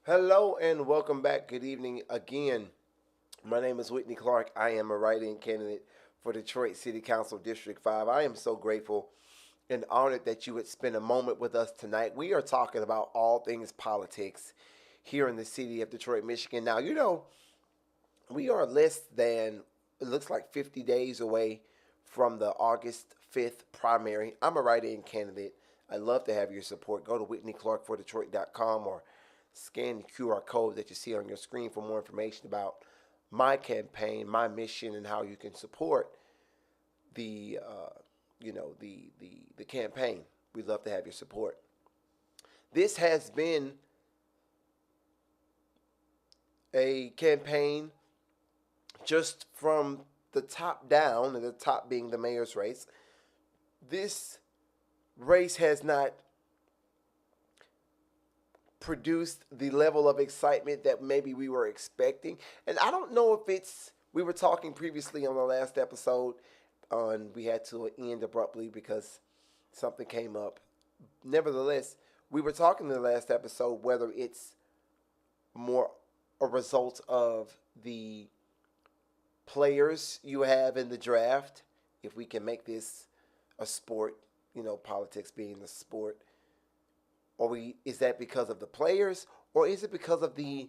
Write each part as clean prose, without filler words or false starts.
Hello and welcome back. Good evening again. My name is Whitney Clark. I am a write-in candidate for Detroit City Council District 5. I am so grateful and honored that you would spend a moment with us tonight. We are talking about all things politics here in the city of Detroit, Michigan. Now, we are less than, it looks like 50 days away from the August 5th primary. I'm a write-in candidate. I'd love to have your support. Go to WhitneyClarkForDetroit.com or scan the QR code that you see on your screen for more information about my campaign, my mission, and how you can support the the campaign. We'd love to have your support. This has been a campaign just from the top down, and the top being the mayor's race. This race has not produced the level of excitement that maybe we were expecting. And I don't know if we were talking previously on the last episode, and we had to end abruptly because something came up. Nevertheless, we were talking in the last episode whether it's more a result of the players you have in the draft, if we can make this a sport, politics being the sport, is that because of the players, or is it because of the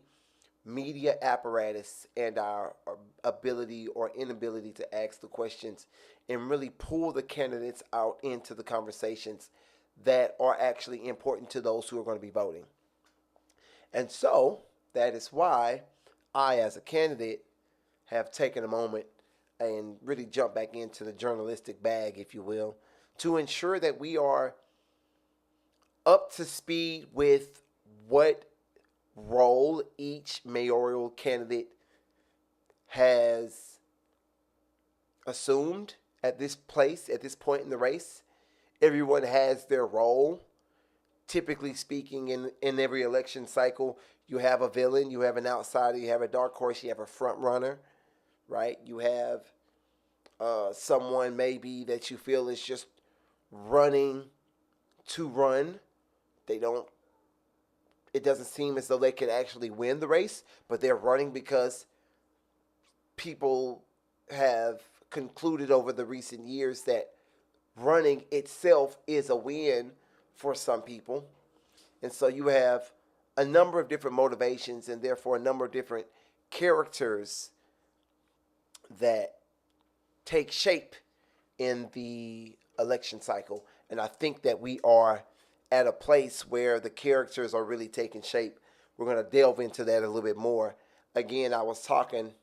media apparatus and our ability or inability to ask the questions and really pull the candidates out into the conversations that are actually important to those who are going to be voting? And so that is why I, as a candidate, have taken a moment and really jumped back into the journalistic bag, if you will, to ensure that we are up to speed with what role each mayoral candidate has assumed at this point in the race. Everyone has their role. Typically speaking, in every election cycle, you have a villain, you have an outsider, you have a dark horse, you have a front runner, right? You have someone maybe that you feel is just running to run. It doesn't seem as though they could actually win the race, but they're running because people have concluded over the recent years that running itself is a win for some people. And so you have a number of different motivations and therefore a number of different characters that take shape in the election cycle. And I think that we are at a place where the characters are really taking shape. We're going to delve into that a little bit more. Again, I was talking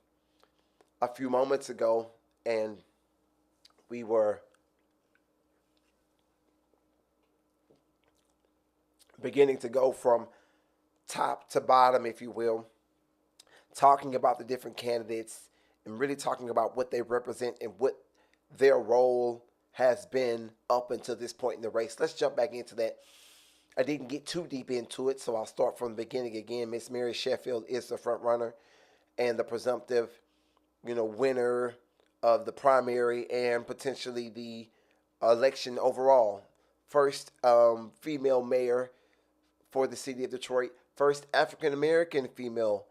a few moments ago, and we were beginning to go from top to bottom, if you will, talking about the different candidates and really talking about what they represent and what their role has been up until this point in the race. Let's jump back into that. I didn't get too deep into it, so I'll start from the beginning again. Miss Mary Sheffield is the front runner and the presumptive, winner of the primary and potentially the election overall. First female mayor for the city of Detroit. First African American female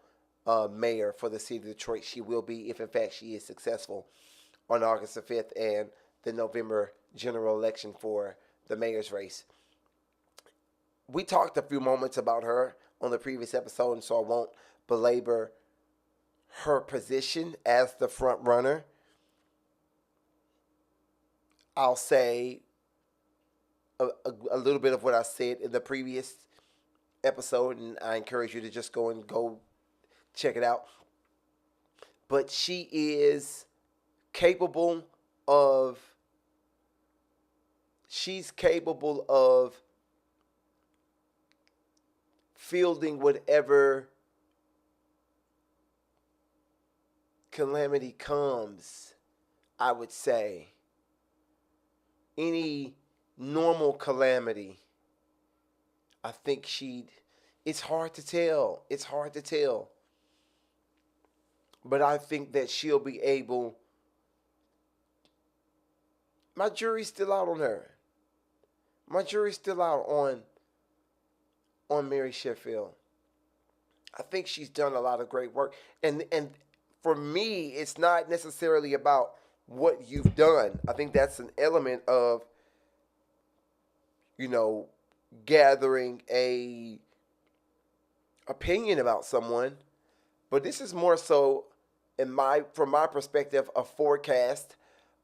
mayor for the city of Detroit. She will be, if in fact she is successful, on August the 5th and the November general election for the mayor's race. We talked a few moments about her on the previous episode, and so I won't belabor her position as the front runner. I'll say a little bit of what I said in the previous episode, and I encourage you to just go check it out. But she is capable of fielding whatever calamity comes, I would say. Any normal calamity, I think it's hard to tell. It's hard to tell. But I think that she'll be able. My jury's still out on her. My jury's still out on Mary Sheffield. I think she's done a lot of great work. And for me, it's not necessarily about what you've done. I think that's an element of, you know, gathering a opinion about someone, but this is more so from my perspective a forecast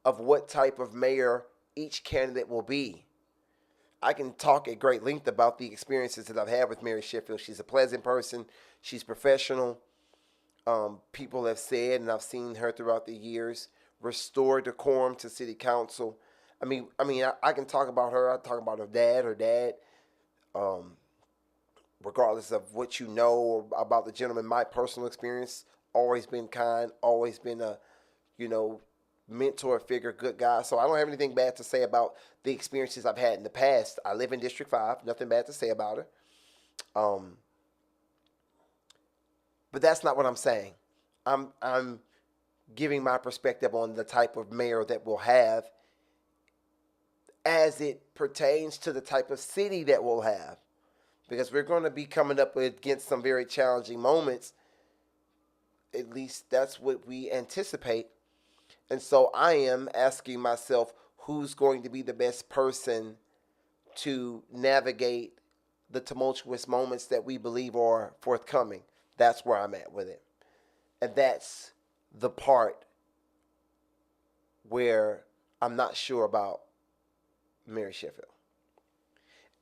of what type of mayor each candidate will be. I can talk at great length about the experiences that I've had with Mary Sheffield. She's a pleasant person. She's professional. People have said, and I've seen her throughout the years, restore decorum to city council. I can talk about her. I talk about her dad. Um, Regardless of what you know about the gentleman, my personal experience, always been kind, always been a, you know, mentor figure, good guy. So I don't have anything bad to say about the experiences I've had in the past. I live in District 5, nothing bad to say about her. Um, but that's not what I'm saying. I'm giving my perspective on the type of mayor that we'll have as it pertains to the type of city that we'll have. Because we're going to be coming up against some very challenging moments. At least that's what we anticipate. And so I am asking myself who's going to be the best person to navigate the tumultuous moments that we believe are forthcoming. That's where I'm at with it. And that's the part where I'm not sure about Mary Sheffield.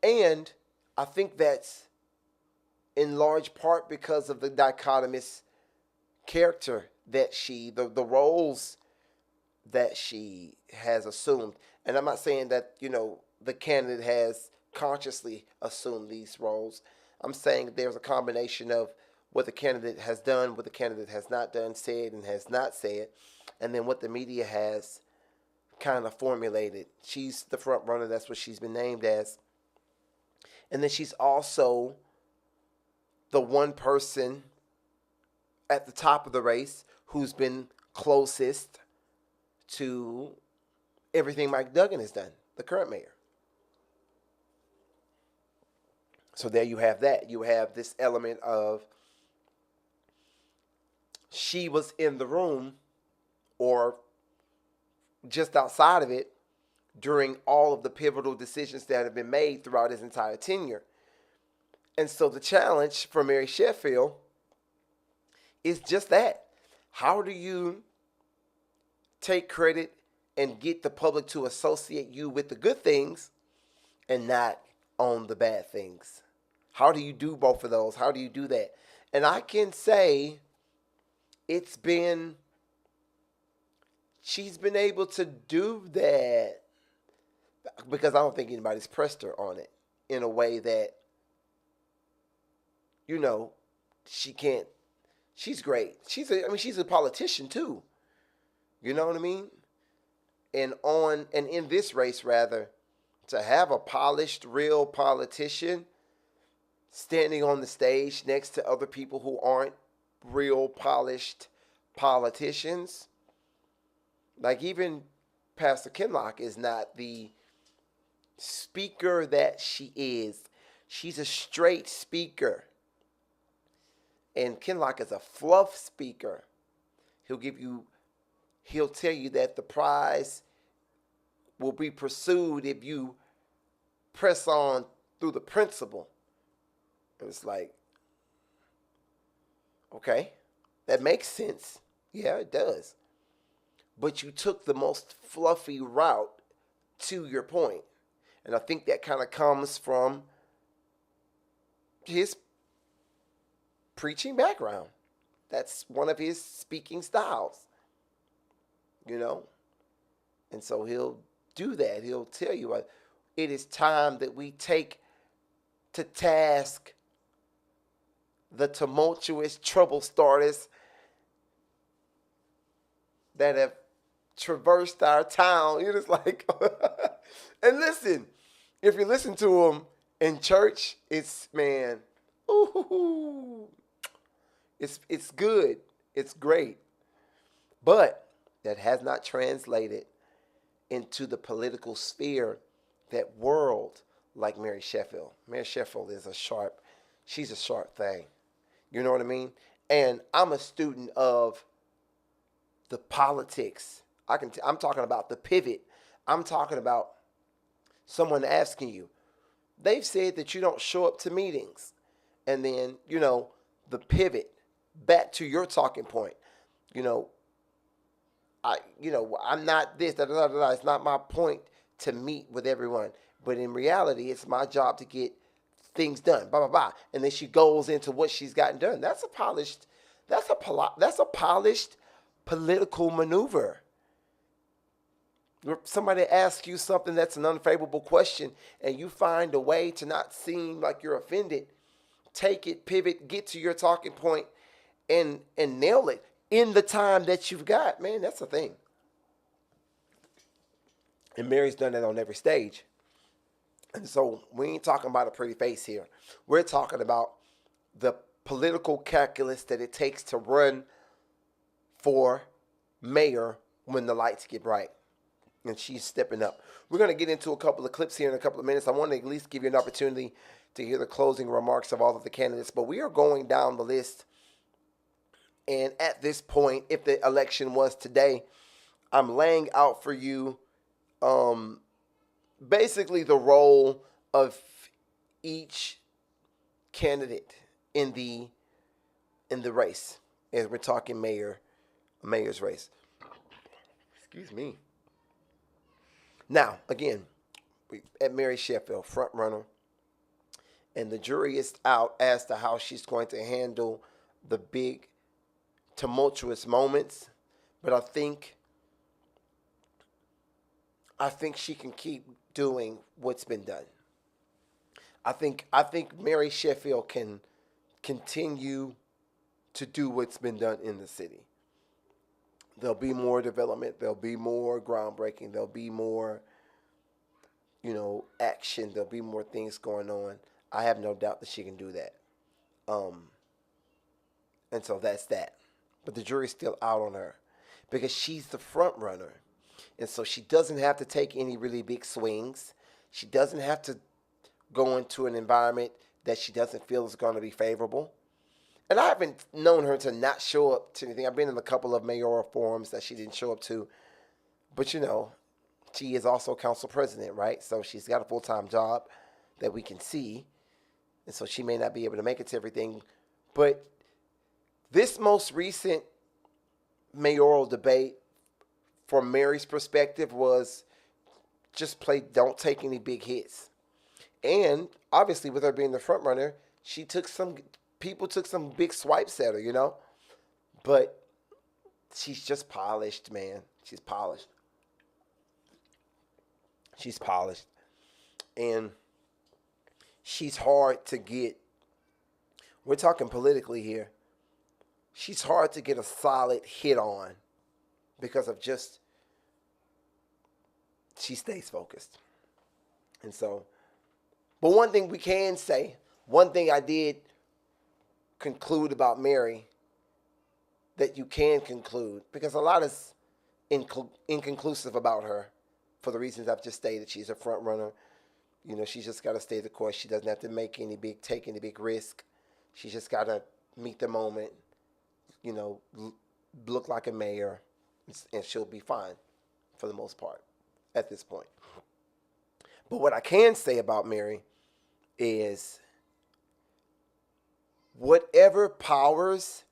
And I think that's in large part because of the dichotomous character that the roles that she has assumed. And I'm not saying that, the candidate has consciously assumed these roles. I'm saying there's a combination of what the candidate has done, what the candidate has not done, said, and has not said, and then what the media has kind of formulated. She's the front runner. That's what she's been named as. And then she's also the one person at the top of the race who's been closest to everything Mike Duggan has done, the current mayor. So there you have that. You have this element of she was in the room or just outside of it during all of the pivotal decisions that have been made throughout his entire tenure. And so the challenge for Mary Sheffield is just that. How do you take credit and get the public to associate you with the good things and not on the bad things? How do you do both of those? How do you do that? And I can say she's been able to do that because I don't think anybody's pressed her on it in a way that, she can't. She's great. She's a politician too. You know what I mean? And in this race rather, to have a polished, real politician standing on the stage next to other people who aren't real polished politicians. Like even Pastor Kinlock is not the speaker that she is. She's a straight speaker. And Kinlock is a fluff speaker. He'll tell you that the prize will be pursued if you press on through the principle. It's like, okay, that makes sense. Yeah, it does. But you took the most fluffy route to your point. And I think that kind of comes from his preaching background. That's one of his speaking styles. And so he'll do that. He'll tell you it is time that we take to task the tumultuous trouble starters that have traversed our town. It's like, and listen, if you listen to them in church, it's, man, ooh, it's good. It's great. But that has not translated into the political sphere, that world, like Mary Sheffield. Mary Sheffield is she's a sharp thing. You know what I mean? And I'm a student of the politics. I'm talking about the pivot. I'm talking about someone asking you. They've said that you don't show up to meetings. And then, the pivot back to your talking point. You know, I'm not this, da, da, da, da. It's not my point to meet with everyone. But in reality, it's my job to get things done. Blah blah blah. And then she goes into what she's gotten done. That's a polished political maneuver. Somebody asks you something that's an unfavorable question, and you find a way to not seem like you're offended. Take it, pivot, get to your talking point, and nail it in the time that you've got. Man, that's a thing. And Mary's done that on every stage. And so we ain't talking about a pretty face here. We're talking about the political calculus that it takes to run for mayor when the lights get bright. And she's stepping up. We're going to get into a couple of clips here in a couple of minutes. I want to at least give you an opportunity to hear the closing remarks of all of the candidates. But we are going down the list. And at this point, if the election was today, I'm laying out for you basically the role of each candidate in the race, as we're talking mayor's race. Excuse me. Now, again, we at Mary Sheffield, front runner, and the jury is out as to how she's going to handle the big tumultuous moments, but I think she can keep doing what's been done. I think Mary Sheffield can continue to do what's been done in the city. There'll be more development. There'll be more groundbreaking. There'll be more, action. There'll be more things going on. I have no doubt that she can do that. And so that's that. But the jury's still out on her because she's the front runner. And so she doesn't have to take any really big swings. She doesn't have to go into an environment that she doesn't feel is going to be favorable. And I haven't known her to not show up to anything. I've been in a couple of mayoral forums that she didn't show up to. But, she is also council president, right? So she's got a full-time job that we can see. And so she may not be able to make it to everything. But this most recent mayoral debate, from Mary's perspective, was just don't take any big hits. And obviously, with her being the front runner, people took some big swipes at her, But she's just polished, man. She's polished. And she's hard to get. We're talking politically here. She's hard to get a solid hit on because of just, she stays focused. And so, but one thing we can say, one thing I did conclude about Mary that you can conclude, because a lot is inconclusive about her for the reasons I've just stated. She's a front runner. She's just got to stay the course. She doesn't have to take any big risk. She's just got to meet the moment, look like a mayor, and she'll be fine for the most part at this point. But what I can say about Mary is whatever powers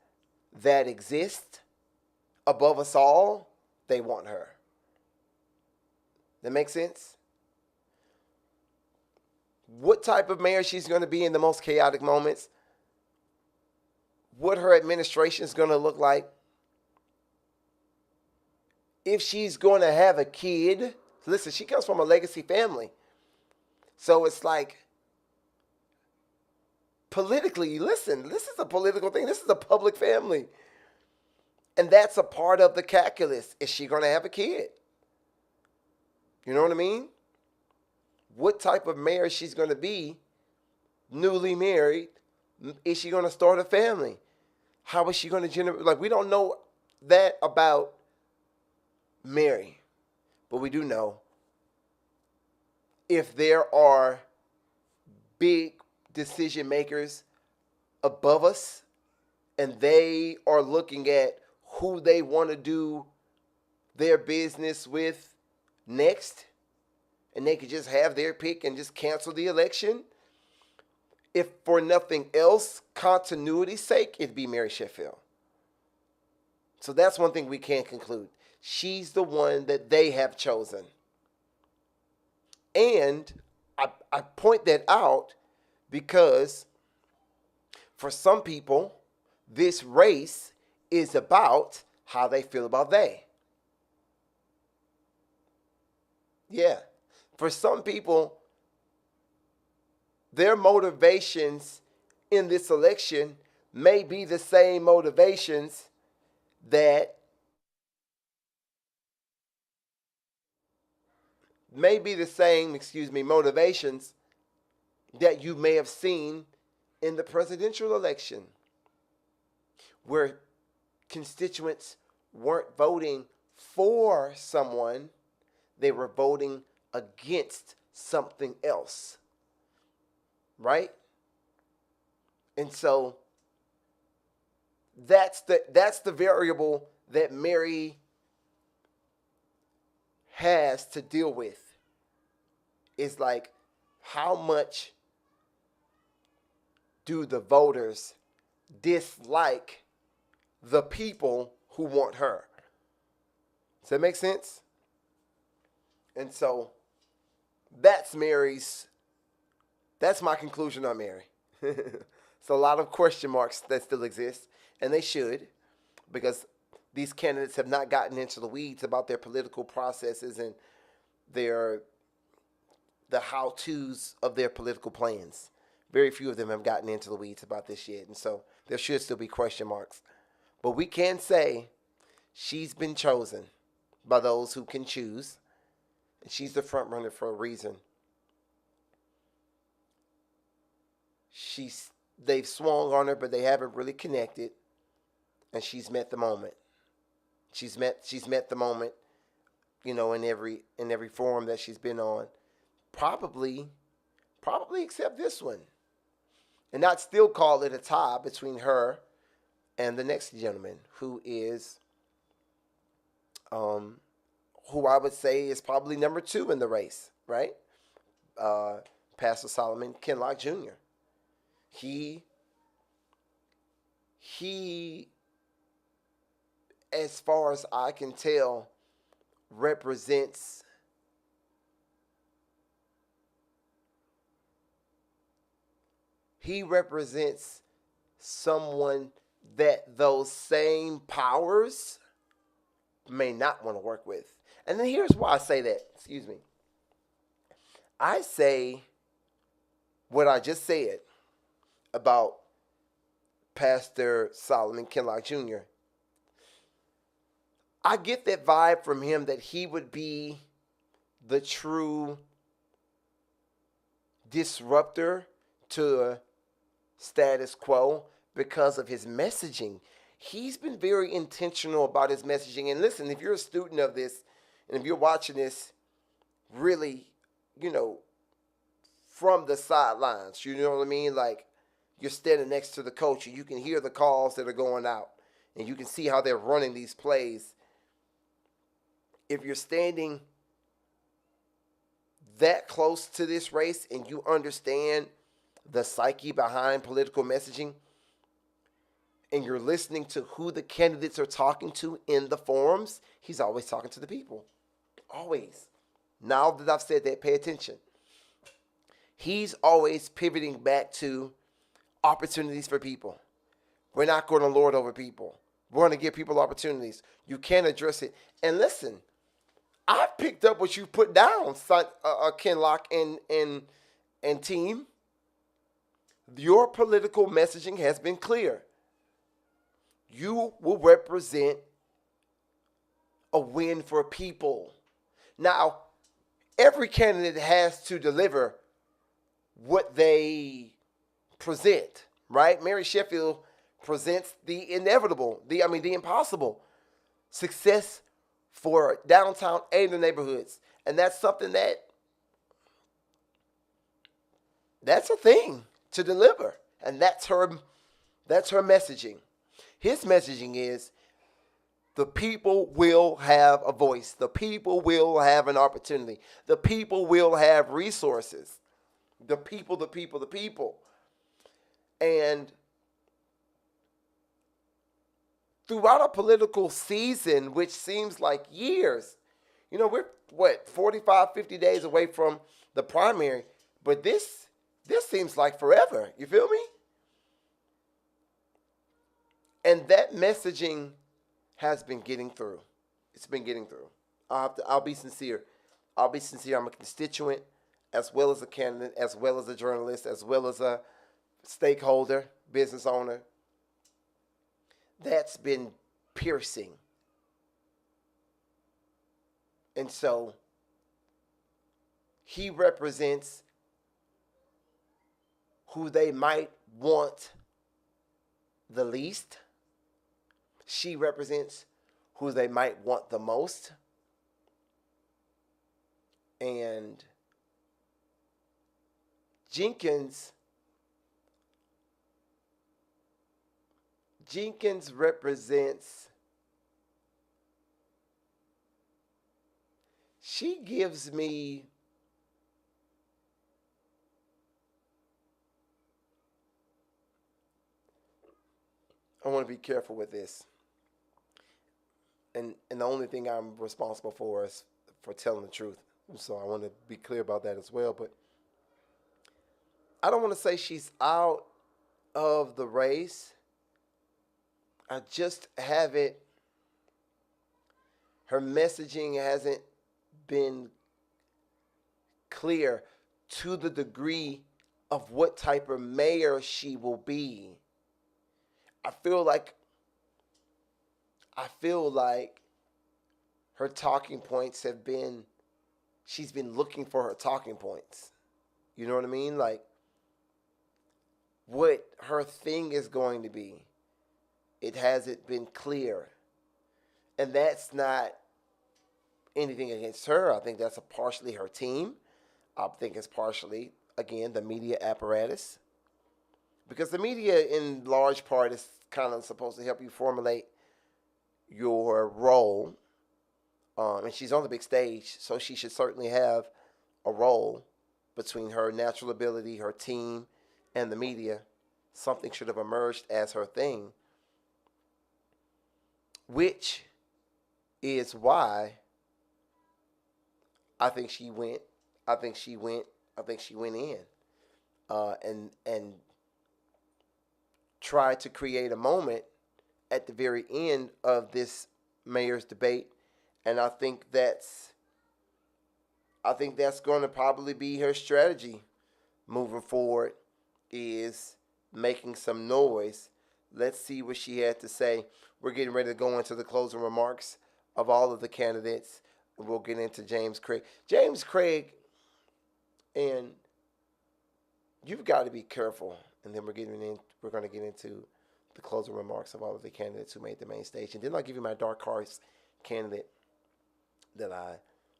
that exist above us all, they want her. That makes sense? What type of mayor she's going to be in the most chaotic moments, what her administration is going to look like, if she's going to have a kid. Listen, she comes from a legacy family. So it's like, politically, listen, this is a political thing. This is a public family. And that's a part of the calculus. Is she going to have a kid? You know what I mean? What type of mayor she's going to be, newly married? Is she going to start a family? How is she going to generate? We don't know that about Mary. But we do know if there are big decision makers above us and they are looking at who they want to do their business with next, and they could just have their pick and just cancel the election, if for nothing else, continuity's sake, it'd be Mary Sheffield. So that's one thing we can conclude. She's the one that they have chosen. And I point that out because for some people, this race is about how they feel about they. Yeah. For some people, their motivations in this election may be the same motivations that motivations that you may have seen in the presidential election, where constituents weren't voting for someone, they were voting against something else. Right? And so that's the variable that Mary has to deal with. Is like, how much do the voters dislike the people who want her? Does that make sense? And so that's my conclusion on Mary. It's a lot of question marks that still exist, and they should, because these candidates have not gotten into the weeds about their political processes and the how-tos of their political plans. Very few of them have gotten into the weeds about this yet, and so there should still be question marks. But we can say she's been chosen by those who can choose, and she's the front runner for a reason. They've swung on her, but they haven't really connected, and she's met the moment. She's met the moment, in every forum that she's been on. Probably except this one. And I'd still call it a tie between her and the next gentleman, who is who I would say is probably number 2 in the race, right? Pastor Solomon Kinloch Jr. He, as far as I can tell, represents someone that those same powers may not want to work with. And then here's why I say that. Excuse me. I say what I just said about Pastor Solomon Kinloch Jr. I get that vibe from him that he would be the true disruptor to status quo because of his messaging. He's been very intentional about his messaging. And listen, if you're a student of this, and if you're watching this really, from the sidelines, you know what I mean? Like, you're standing next to the coach and you can hear the calls that are going out, and you can see how they're running these plays. If you're standing that close to this race and you understand the psyche behind political messaging, and you're listening to who the candidates are talking to in the forums, he's always talking to the people. Always. Now that I've said that, pay attention. He's always pivoting back to opportunities for people. We're not going to lord over people. We're going to give people opportunities. You can address it. And listen, I've picked up what you put down, Kinloch and team. Your political messaging has been clear. You will represent a win for people. Now, every candidate has to deliver what they present, right? Mary Sheffield presents the inevitable, the impossible. Success for downtown and the neighborhoods. And that's something that's a thing to deliver. And that's her messaging. His messaging is the people will have a voice. The people will have an opportunity. The people will have resources. The people, the people, the people. And throughout a political season, which seems like years, we're what, 45, 50 days away from the primary, but this seems like forever. You feel me? And that messaging has been getting through. It's been getting through. I'll be sincere. I'll be sincere. I'm a constituent, as well as a candidate, as well as a journalist, as well as a stakeholder, business owner. That's been piercing. And so he represents who they might want the least. She represents who they might want the most. And Jenkins represents, she gives me I want to be careful with this. And the only thing I'm responsible for is for telling the truth. So I want to be clear about that as well. But I don't want to say she's out of the race. I just haven't, her messaging hasn't been clear to the degree of what type of mayor she will be. I feel like her talking points have been, she's been looking for her talking points. You know what I mean? Like, what her thing is going to be. It hasn't been clear. And that's not anything against her. I think that's partially her team. I think it's partially, again, the media apparatus. Because the media, in large part, is kind of supposed to help you formulate your role. And she's on the big stage, so she should certainly have a role between her natural ability, her team, and the media. Something should have emerged as her thing, which is why I think she went in, and tried to create a moment at the very end of this mayor's debate, and I think that's going to probably be her strategy moving forward, is making some noise. Let's see what she had to say. We're getting ready to go into the closing remarks of all of the candidates. We'll get into James Craig. James Craig, and you've got to be careful. And then we're going to get into the closing remarks of all of the candidates who made the main stage. And then I'll give you my dark horse candidate that I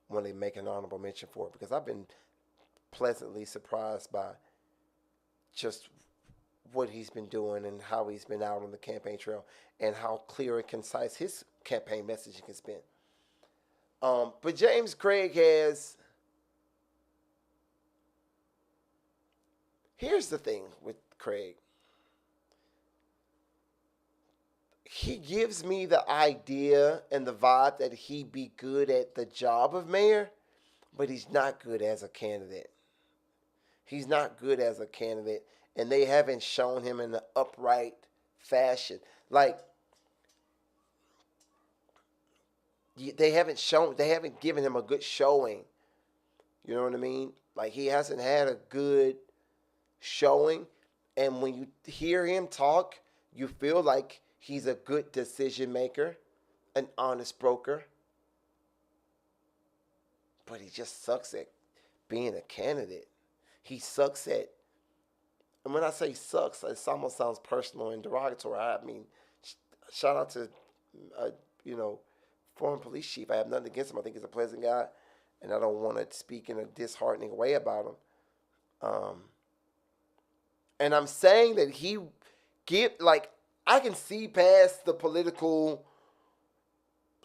want to make an honorable mention for, because I've been pleasantly surprised by just what he's been doing and how he's been out on the campaign trail and how clear and concise his campaign messaging has been. But James Craig has... Here's the thing with Craig. He gives me the idea and the vibe that he'd be good at the job of mayor, but he's not good as a candidate. He's not good as a candidate, and they haven't shown him in the upright fashion. Like, they haven't given him a good showing. You know what I mean? Like, he hasn't had a good showing, and when you hear him talk, you feel like he's a good decision maker, an honest broker, but he just sucks at being a candidate. He sucks at, and when I say sucks, it almost sounds personal and derogatory. I mean, shout out to, former police chief. I have nothing against him. I think he's a pleasant guy, and I don't want to speak in a disheartening way about him. And I'm saying that I can see past the political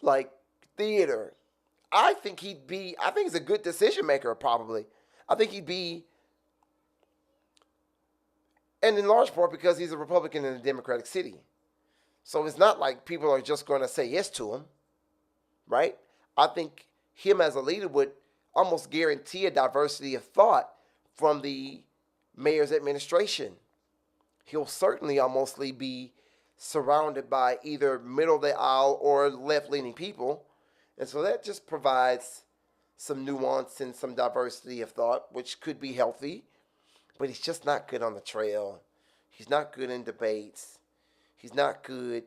like theater. I think he's a good decision maker, probably. I think he'd be, and in large part because he's a Republican in a Democratic city. So it's not like people are just going to say yes to him, right? I think him as a leader would almost guarantee a diversity of thought from the mayor's administration. He'll certainly almostly be surrounded by either middle of the aisle or left leaning people. And so that just provides some nuance and some diversity of thought, which could be healthy. But he's just not good on the trail. He's not good in debates. He's not good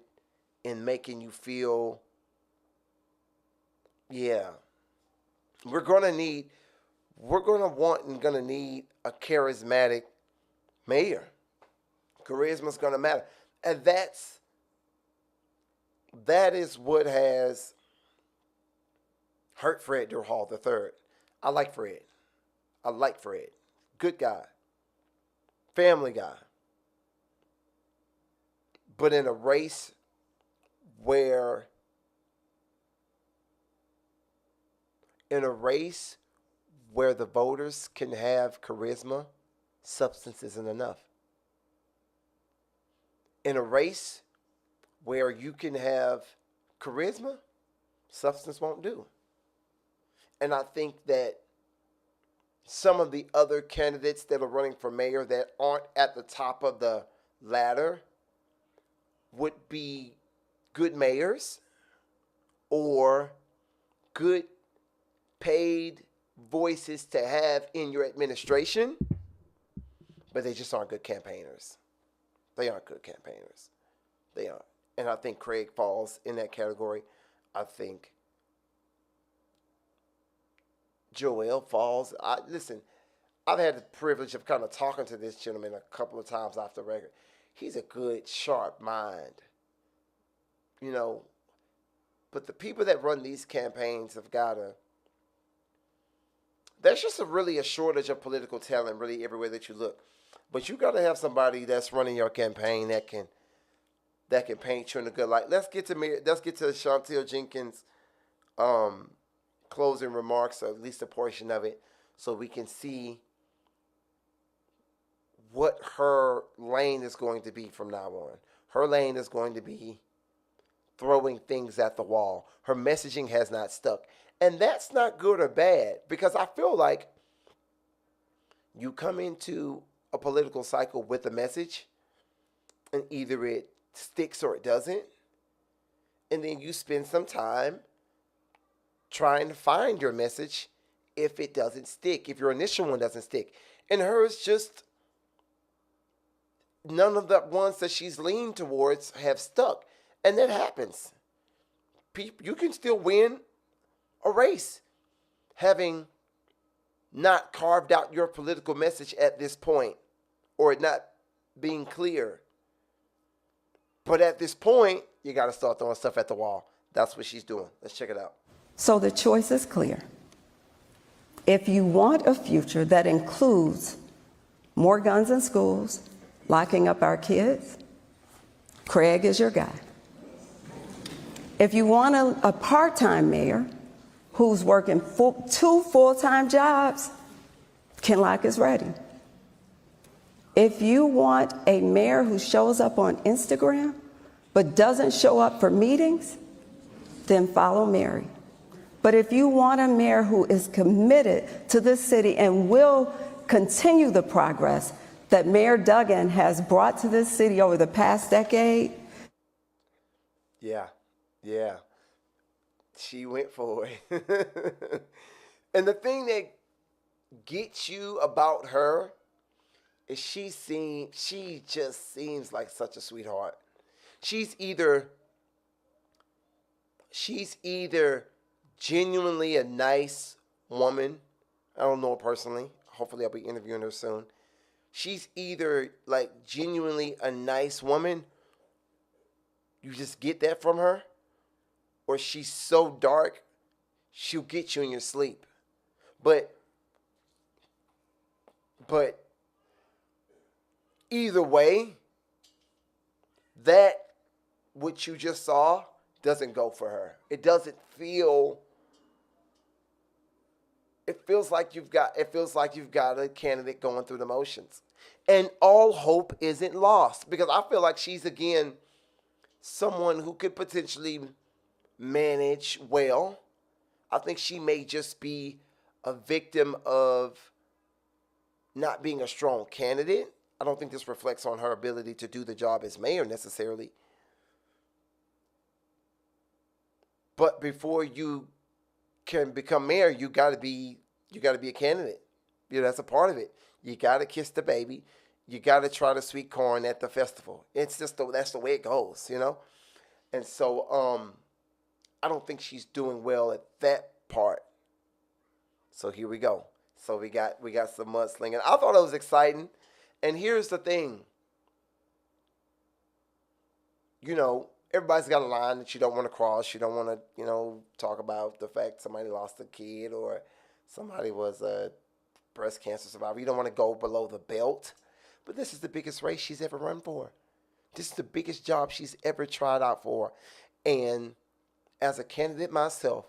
in making you feel, yeah, we're going to want and going to need a charismatic mayor. Charisma's going to matter. And that is what has hurt Fred Durhal III. I like Fred. Good guy. Family guy. But in a race where the voters can have charisma, substance isn't enough. In a race where you can have charisma, substance won't do. And I think that some of the other candidates that are running for mayor that aren't at the top of the ladder would be good mayors or good paid voices to have in your administration, but they just aren't good campaigners. They aren't good campaigners. They aren't. And I think Craig falls in that category. I think Joel falls. Listen, I've had the privilege of kind of talking to this gentleman a couple of times off the record. He's a good, sharp mind. You know, but the people that run these campaigns have got to, there's just really a shortage of political talent really everywhere that you look. But you got to have somebody that's running your campaign that can paint you in a good light. Let's get to Chantel Jenkins' closing remarks, or at least a portion of it, so we can see what her lane is going to be from now on. Her lane is going to be throwing things at the wall. Her messaging has not stuck. And that's not good or bad, because I feel like you come into a political cycle with a message, and either it sticks or it doesn't, and then you spend some time trying to find your message if it doesn't stick, if your initial one doesn't stick. And hers just, none of the ones that she's leaned towards have stuck. And that happens. You can still win a race having not carved out your political message at this point, or it not being clear. But at this point, you got to start throwing stuff at the wall. That's what she's doing. Let's check it out. So the choice is clear. If you want a future that includes more guns in schools, locking up our kids, Craig is your guy. If you want a part-time mayor who's working two full-time jobs, Ken Locke is ready. If you want a mayor who shows up on Instagram but doesn't show up for meetings, then follow Mary. But if you want a mayor who is committed to this city and will continue the progress that Mayor Duggan has brought to this city over the past decade. Yeah. She went for it. And the thing that gets you about her is she just seems like such a sweetheart. She's either genuinely a nice woman. I don't know her personally. Hopefully I'll be interviewing her soon. She's either like genuinely a nice woman, you just get that from her, or she's so dark, she'll get you in your sleep. But either way, that what you just saw doesn't go for her. It doesn't feel. It feels like you've got a candidate going through the motions. And all hope isn't lost, because I feel like she's again someone who could potentially manage well. I think she may just be a victim of not being a strong candidate. I don't think this reflects on her ability to do the job as mayor necessarily. But before you can become mayor, you gotta be a candidate. That's a part of it. You gotta kiss the baby. You gotta try the sweet corn at the festival. It's just that's the way it goes, And so I don't think she's doing well at that part. So here we go. So we got some mudslinging. I thought it was exciting. And here's the thing. Everybody's got a line that you don't want to cross. You don't want to, talk about the fact somebody lost a kid or somebody was a breast cancer survivor. You don't want to go below the belt. But this is the biggest race she's ever run for. This is the biggest job she's ever tried out for. And as a candidate myself,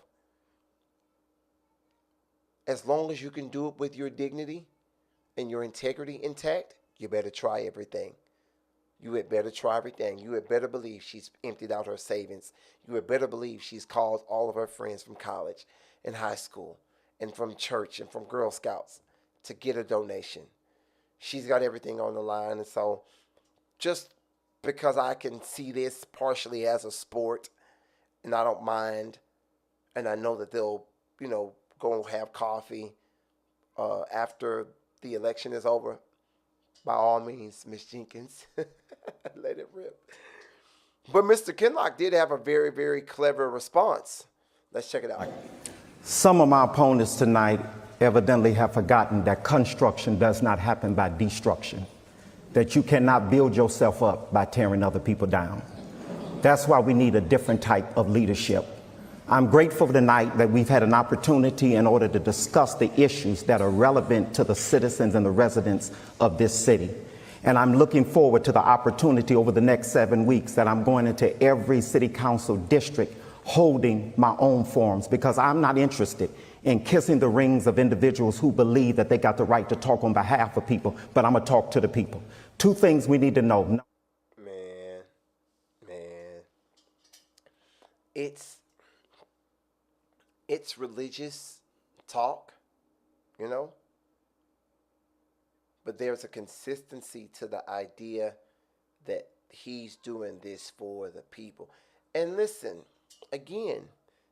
as long as you can do it with your dignity and your integrity intact, you better try everything. You had better try everything. You had better believe she's emptied out her savings. You had better believe she's called all of her friends from college and high school and from church and from Girl Scouts to get a donation. She's got everything on the line. And so just because I can see this partially as a sport, and I don't mind, and I know that they'll, go have coffee after the election is over, by all means, Miss Jenkins, let it rip. But Mr. Kinlock did have a very, very clever response. Let's check it out. Some of my opponents tonight evidently have forgotten that construction does not happen by destruction, that you cannot build yourself up by tearing other people down. That's why we need a different type of leadership. I'm grateful tonight that we've had an opportunity in order to discuss the issues that are relevant to the citizens and the residents of this city. And I'm looking forward to the opportunity over the next 7 weeks that I'm going into every city council district holding my own forums, because I'm not interested in kissing the rings of individuals who believe that they got the right to talk on behalf of people, but I'm gonna talk to the people. Two things we need to know. Man. It's religious talk, but there's a consistency to the idea that he's doing this for the people. And listen, again,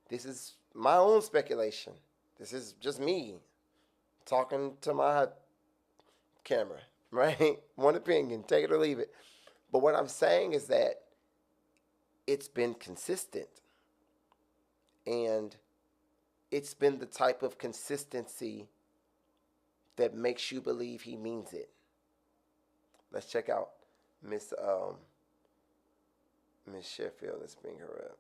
this is my own speculation. This is just me talking to my camera, right? One opinion, take it or leave it. But what I'm saying is that it's been consistent. And it's been the type of consistency that makes you believe he means it. Let's check out Miss Sheffield. Let's bring her up.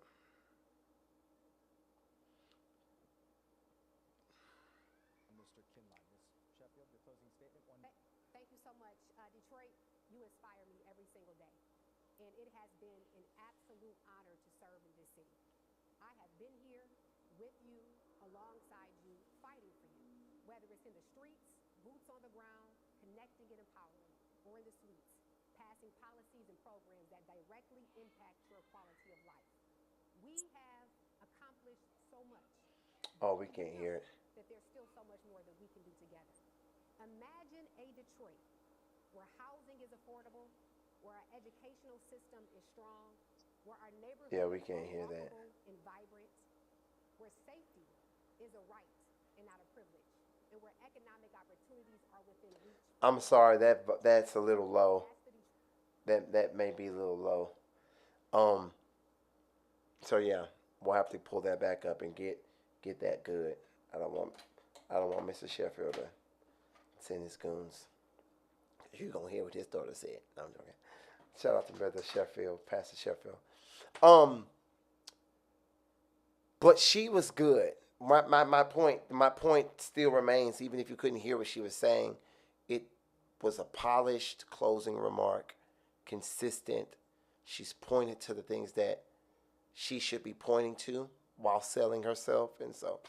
Mr. Kinlock, Ms. Sheffield, your closing statement. Thank you so much. Detroit, you inspire me every single day. And it has been an absolute honor to serve in this city. I have been here with you, alongside you, fighting for you. Whether it's in the streets, boots on the ground, connecting and empowering, or in the suites, passing policies and programs that directly impact your quality of life. We have accomplished so much. Oh, we can't hear it. That there's still so much more that we can do together. Imagine a Detroit where housing is affordable, where our educational system is strong, where our neighborhoods we can't hear that. And vibrant, where safety is a right and not a privilege, and where economic opportunities are within reach. I'm sorry, that's a little low. That may be a little low. So yeah, we'll have to pull that back up and get that good. I don't want Mr. Sheffield to send his goons. You're gonna hear what his daughter said. No, I'm joking. Shout out to Brother Sheffield, Pastor Sheffield. But she was good. My point still remains, even if you couldn't hear what she was saying, it was a polished closing remark, consistent, She's pointed to the things that she should be pointing to while selling herself. And so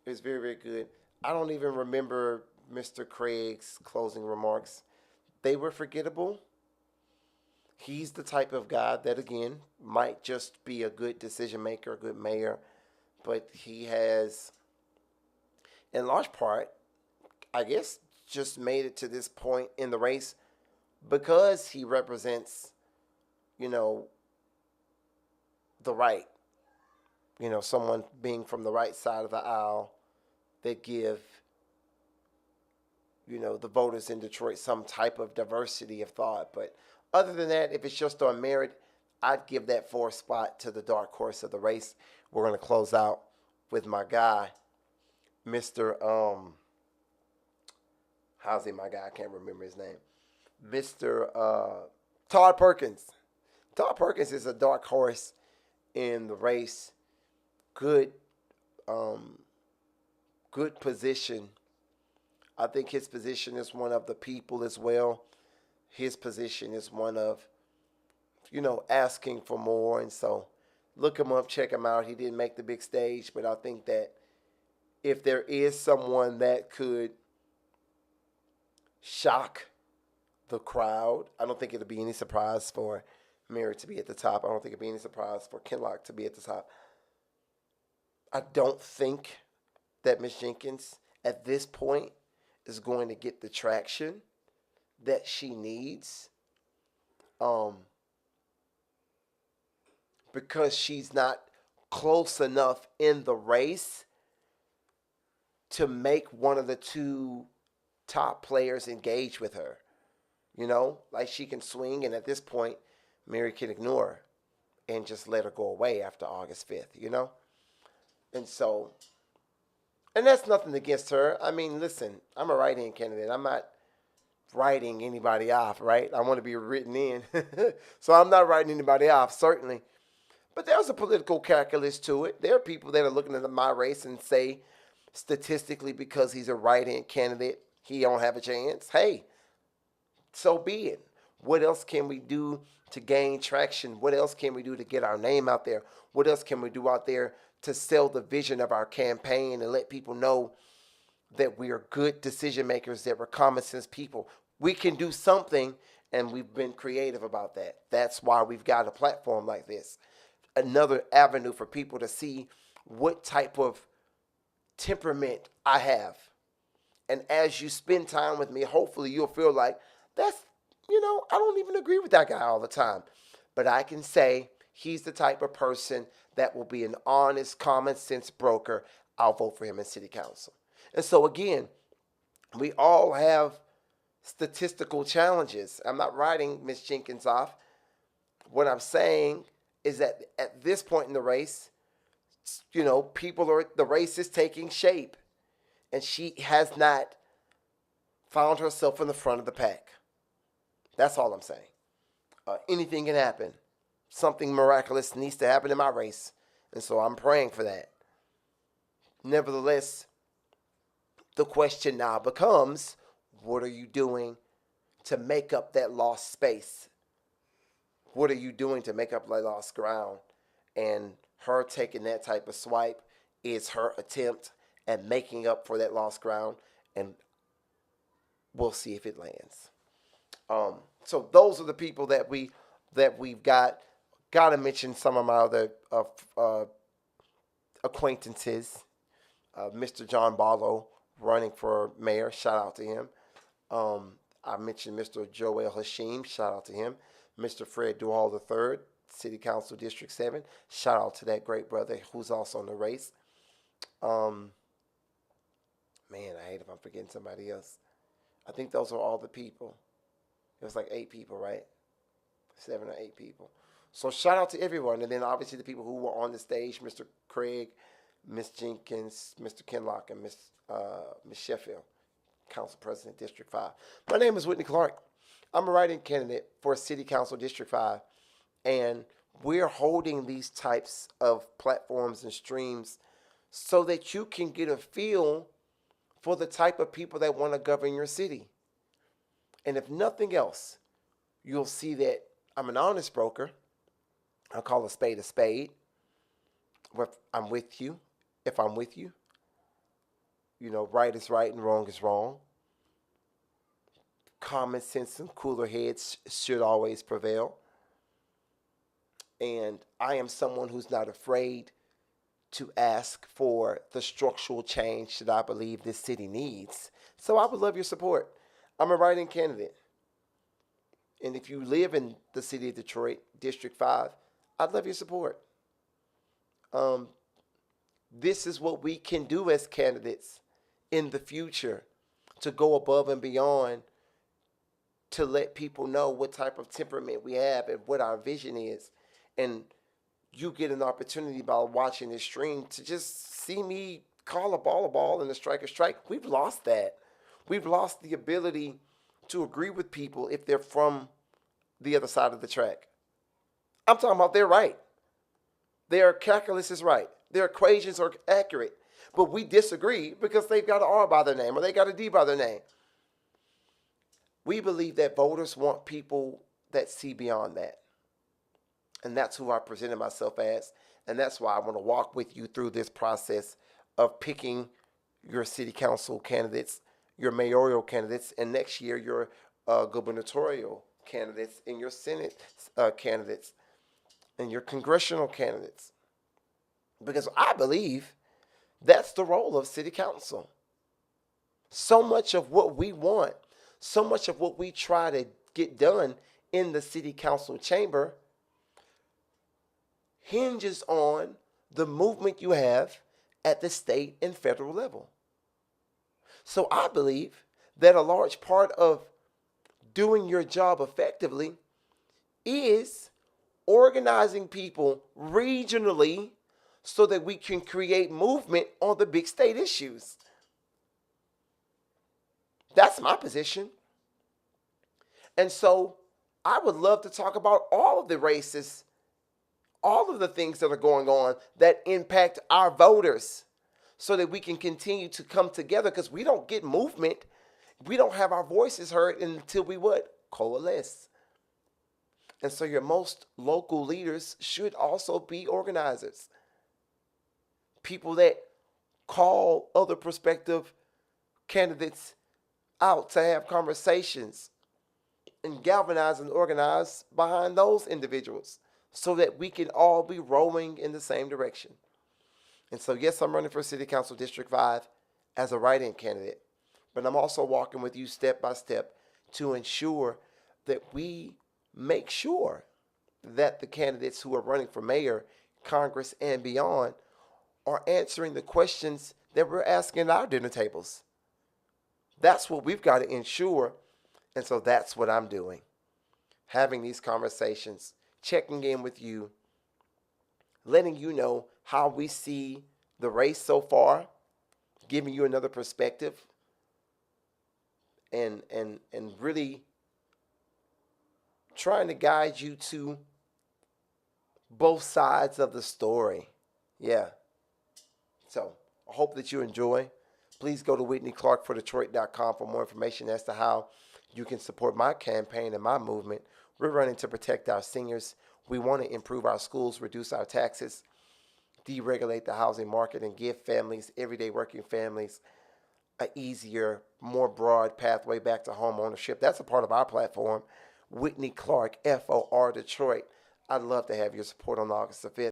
it was very, very good. I don't even remember Mr. Craig's closing remarks. They were forgettable. He's the type of guy that, again, might just be a good decision maker, a good mayor, but he has, in large part, I guess, just made it to this point in the race because he represents, the right, someone being from the right side of the aisle that give, the voters in Detroit some type of diversity of thought. But other than that, if it's just on merit, I'd give that fourth spot to the dark horse of the race. We're going to close out with my guy, Mr. How's he my guy? I can't remember his name. Mr. Todd Perkins. Todd Perkins is a dark horse in the race. Good position. I think his position is one of the people as well. His position is one of, asking for more. And so look him up, check him out. He didn't make the big stage, but I think that if there is someone that could shock the crowd, I don't think it'll be any surprise for Mary to be at the top. I don't think it'll be any surprise for Kinloch to be at the top. I don't think that Ms. Jenkins at this point is going to get the traction that she needs, because she's not close enough in the race to make one of the two top players engage with her. Like she can swing, and at this point, Mary can ignore her and just let her go away after August 5th, And so, and that's nothing against her. I mean, listen, I'm a write-in candidate. I'm not writing anybody off, right? I want to be written in. So I'm not writing anybody off, certainly. But there's a political calculus to it. There are people that are looking at my race and say, statistically, because he's a write-in candidate, he don't have a chance. Hey, so be it. What else can we do to gain traction? What else can we do to get our name out there? What else can we do out there to sell the vision of our campaign and let people know that we are good decision makers, that we're common sense people? We can do something, and we've been creative about that. That's why we've got a platform like this. Another avenue for people to see what type of temperament I have. And as you spend time with me, hopefully you'll feel like, that's, I don't even agree with that guy all the time. But I can say he's the type of person that will be an honest, common sense broker. I'll vote for him in city council. And so again, we all have statistical challenges. I'm not writing Ms. Jenkins off. What I'm saying is that at this point in the race, the race is taking shape, and she has not found herself in the front of the pack. That's all I'm saying. Anything can happen. Something miraculous needs to happen in my race, and so I'm praying for that. Nevertheless, the question now becomes, what are you doing to make up that lost space? What are you doing to make up that lost ground? And her taking that type of swipe is her attempt at making up for that lost ground, and we'll see if it lands. So those are the people that we've got. Got to mention some of my other acquaintances. Mr. John Barlow running for mayor. Shout out to him. I mentioned Mr. Joel Hashim. Shout out to him. Mr. Fred Duhall III, City Council District 7. Shout out to that great brother who's also in the race. Man, I hate if I'm forgetting somebody else. I think those are all the people. It was like 8 people, right? 7 or 8 people. So shout out to everyone. And then obviously the people who were on the stage, Mr. Craig, Ms. Jenkins, Mr. Kinloch, and Ms. Sheffield, Council President, District 5. My name is Whitney Clark. I'm a write-in candidate for City Council District 5. And we're holding these types of platforms and streams so that you can get a feel for the type of people that want to govern your city. And if nothing else, you'll see that I'm an honest broker. I'll call a spade a spade. If I'm with you, if I'm with you, right is right and wrong is wrong. Common sense and cooler heads should always prevail. And I am someone who's not afraid to ask for the structural change that I believe this city needs. So I would love your support. I'm a write-in candidate. And if you live in the city of Detroit, District 5, I'd love your support. This is what we can do as candidates in the future to go above and beyond, to let people know what type of temperament we have and what our vision is. And you get an opportunity by watching this stream to just see me call a ball and a strike. We've lost that. We've lost the ability to agree with people if they're from the other side of the track. I'm talking about they're right. Their calculus is right. Their equations are accurate. But we disagree because they've got an R by their name or they got a D by their name. We believe that voters want people that see beyond that. And that's who I presented myself as. And that's why I want to walk with you through this process of picking your city council candidates, your mayoral candidates, and next year your gubernatorial candidates and your Senate candidates and your congressional candidates. Because I believe that's the role of city council. So much of what we want, so much of what we try to get done in the city council chamber hinges on the movement you have at the state and federal level. So I believe that a large part of doing your job effectively is organizing people regionally so that we can create movement on the big state issues. That's my position. And so I would love to talk about all of the races, all of the things that are going on that impact our voters so that we can continue to come together, because we don't get movement. We don't have our voices heard until we what? Coalesce. And so your most local leaders should also be organizers. People that call other prospective candidates out to have conversations and galvanize and organize behind those individuals so that we can all be rowing in the same direction. And so, yes, I'm running for City Council District 5 as a write-in candidate, but I'm also walking with you step by step to ensure that we make sure that the candidates who are running for mayor, Congress, and beyond are answering the questions that we're asking at our dinner tables. That's what we've got to ensure. And so that's what I'm doing. Having these conversations, checking in with you, letting you know how we see the race so far, giving you another perspective, and really trying to guide you to both sides of the story. Yeah. So I hope that you enjoy. Please go to WhitneyClarkForDetroit.com for more information as to how you can support my campaign and my movement. We're running to protect our seniors. We want to improve our schools, reduce our taxes, deregulate the housing market, and give families, everyday working families, an easier, more broad pathway back to home ownership. That's a part of our platform. Whitney Clark, FOR Detroit. I'd love to have your support on August the 5th.